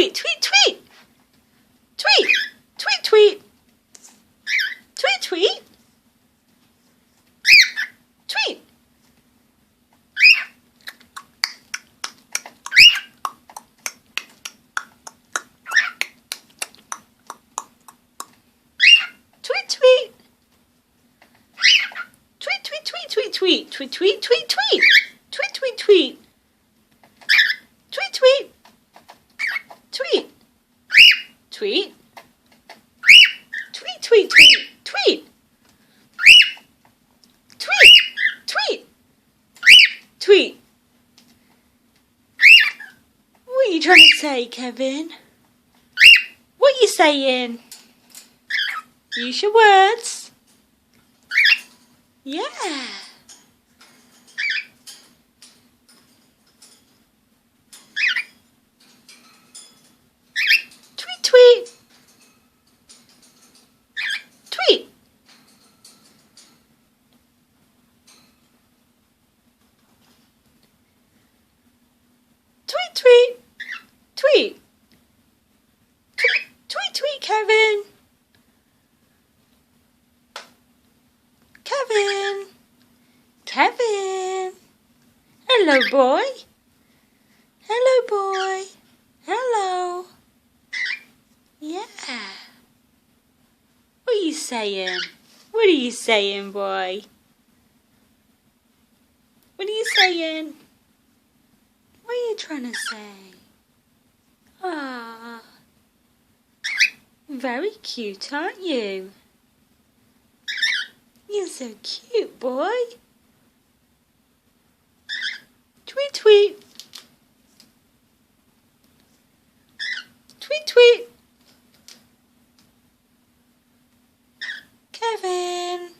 tweet, tweet, tweet. Tweet, tweet, tweet. Tweet, tweet. Tweet. Tweet, tweet. Tweet, tweet, tweet, tweet, tweet. Tweet, tweet, tweet, tweet. Tweet, tweet, tweet. Tweet, tweet. Tweet. Tweet. Tweet, tweet, tweet. Tweet. Tweet. Tweet. Tweet. What are you trying to say, Kevin? What are you saying? Use your words. Yeah. Tweet, tweet. Tweet. Tweet, tweet. Tweet. Tweet, tweet, Kevin. Kevin. Kevin. Hello, boy. Hello, boy. Hello. Yeah. What are you saying? What are you saying, boy? What are you saying? What are you trying to say? Ah, very cute, aren't you? You're so cute, boy. Tweet, tweet. Tweet, tweet. Kevin.